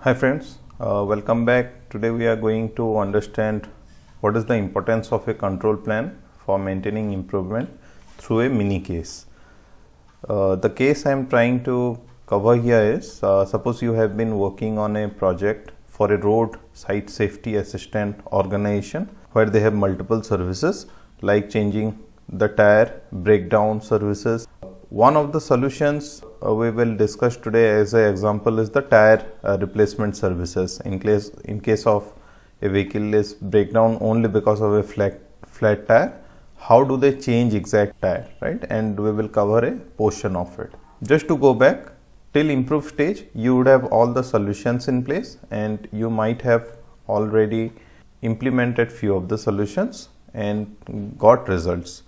Hi friends, welcome back. Today we are going to understand what is the importance of a control plan for maintaining improvement through a mini case. The case I am trying to cover here is suppose you have been working on a project for a road site safety assistant organization where they have multiple services like changing the tire, breakdown services. One of the solutions we will discuss today as an example is the tire replacement services. In case of a vehicle is breakdown only because of a flat tire, how do they change exact tire, right? And we will cover a portion of it. Just to go back till improve stage, you would have all the solutions in place and you might have already implemented few of the solutions and got results.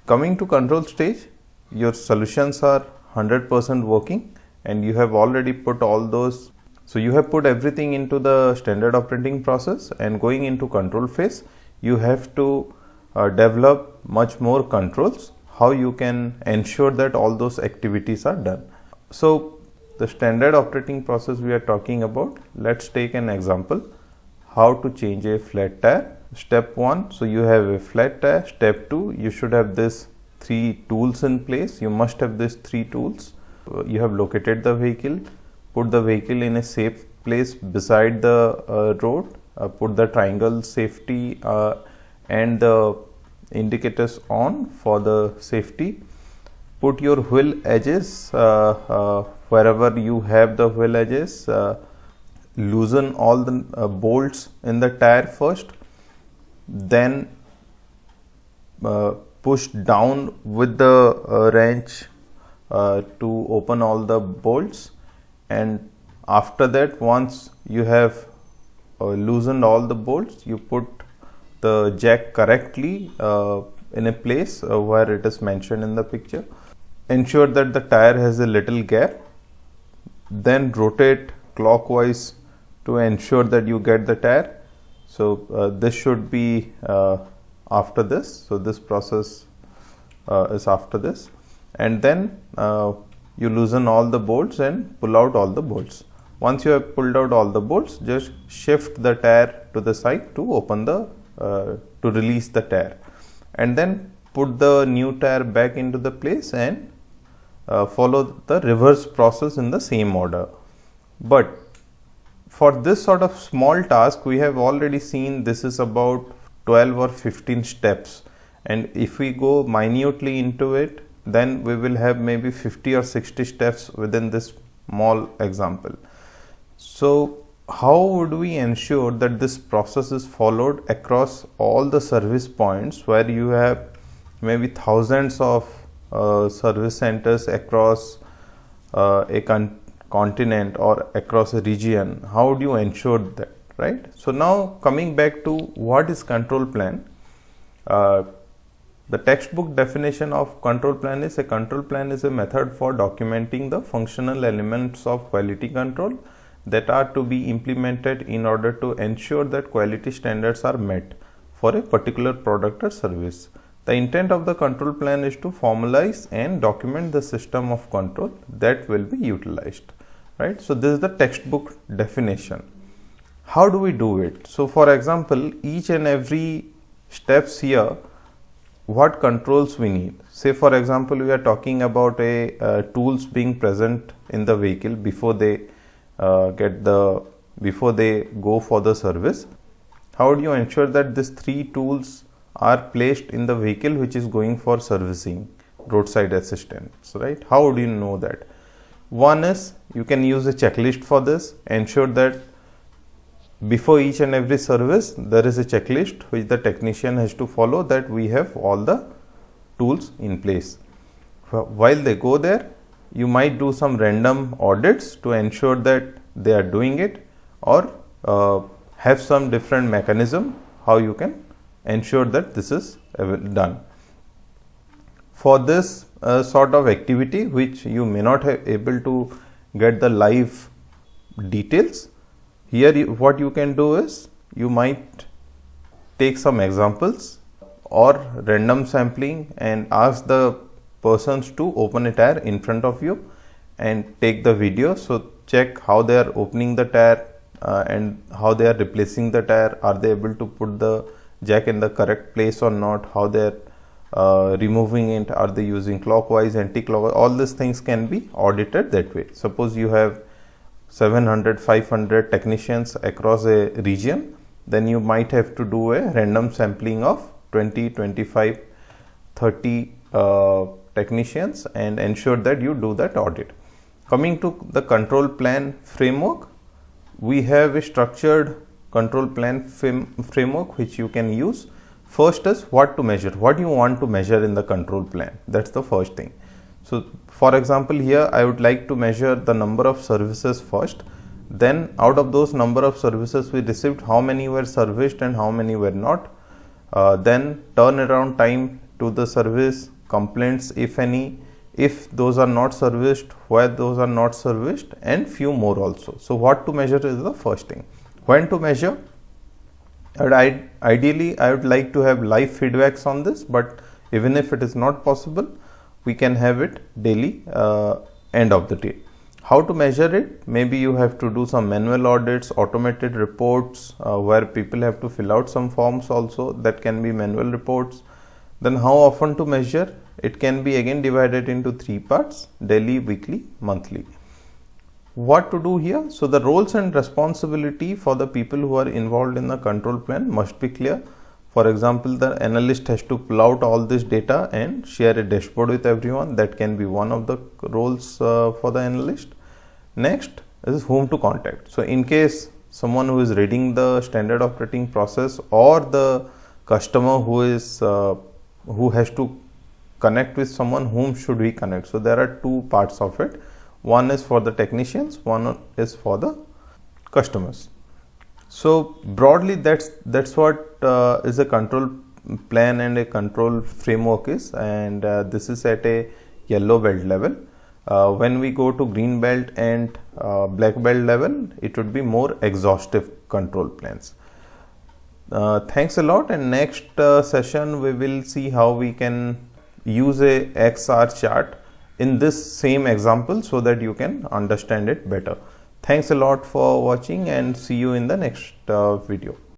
Coming to control stage, your solutions are 100% working and you have already put all those. So you have put everything into the standard operating process, and going into control phase, you have to develop much more controls, how you can ensure that all those activities are done. So the standard operating process we are talking about, let's take an example, how to change a flat tire. Step 1, so you have a flat tire. Step 2, you should have this 3 tools in place. You must have these 3 tools. You have located the vehicle, put the vehicle in a safe place beside the road, put the triangle safety and the indicators on for the safety. Put your wheel edges wherever you have the wheel edges. Loosen all the bolts in the tire first, then push down with the wrench to open all the bolts, and after that, once you have loosened all the bolts, you put the jack correctly in a place where it is mentioned in the picture. Ensure that the tire has a little gap, then rotate clockwise to ensure that you get the tire. So this should be after this. So this process is after this, and then you loosen all the bolts and pull out all the bolts. Once you have pulled out all the bolts, just shift the tire to the side to open the to release the tire, and then put the new tire back into the place and follow the reverse process in the same order. But for this sort of small task, we have already seen this is about 12 or 15 steps, and if we go minutely into it, then we will have maybe 50 or 60 steps within this small example. So how would we ensure that this process is followed across all the service points where you have maybe thousands of service centers across a continent or across a region? How would you ensure that, right? So now coming back to what is control plan, the textbook definition of control plan is a method for documenting the functional elements of quality control that are to be implemented in order to ensure that quality standards are met for a particular product or service. The intent of the control plan is to formalize and document the system of control that will be utilized, right? So this is the textbook definition. How do we do it? So for example, each and every steps here, what controls we need. Say for example, we are talking about a tools being present in the vehicle before they before they go for the service. How do you ensure that these 3 tools are placed in the vehicle which is going for servicing, roadside assistance, right? How do you know that? One is you can use a checklist for this. Ensure that before each and every service there is a checklist which the technician has to follow, that we have all the tools in place. While they go there, you might do some random audits to ensure that they are doing it, or have some different mechanism how you can ensure that this is done. For this sort of activity which you may not have able to get the live details, here what you can do is you might take some examples or random sampling and ask the persons to open a tire in front of you and take the video. So check how they are opening the tire, and how they are replacing the tire, are they able to put the jack in the correct place or not, how they are removing it, are they using clockwise, anti-clockwise, all these things can be audited that way. Suppose you have 700, 500 technicians across a region, then you might have to do a random sampling of 20, 25, 30 technicians and ensure that you do that audit. Coming to the control plan framework, we have a structured control plan framework which you can use. First is what to measure, what you want to measure in the control plan. That's the first thing. So for example, here I would like to measure the number of services first. Then out of those number of services we received, how many were serviced and how many were not. Then turnaround time to the service, complaints if any, if those are not serviced, why those are not serviced, and few more also. So what to measure is the first thing. When to measure? Ideally, I would like to have live feedbacks on this, but even if it is not possible, we can have it daily, end of the day. How to measure it? Maybe you have to do some manual audits, automated reports, where people have to fill out some forms also, that can be manual reports. Then how often to measure? It can be again divided into 3 parts: daily, weekly, monthly. What to do here? So the roles and responsibility for the people who are involved in the control plan must be clear. For example, the analyst has to pull out all this data and share a dashboard with everyone. That can be one of the roles for the analyst. Next is whom to contact. So in case someone who is reading the standard operating process, or the customer who has to connect with someone, whom should we connect? So there are 2 parts of it. One is for the technicians, one is for the customers. So broadly, that's what is a control plan and a control framework is, and this is at a yellow belt level. When we go to green belt and black belt level, it would be more exhaustive control plans. Thanks a lot, and next session we will see how we can use a XR chart in this same example so that you can understand it better. Thanks a lot for watching, and see you in the next video.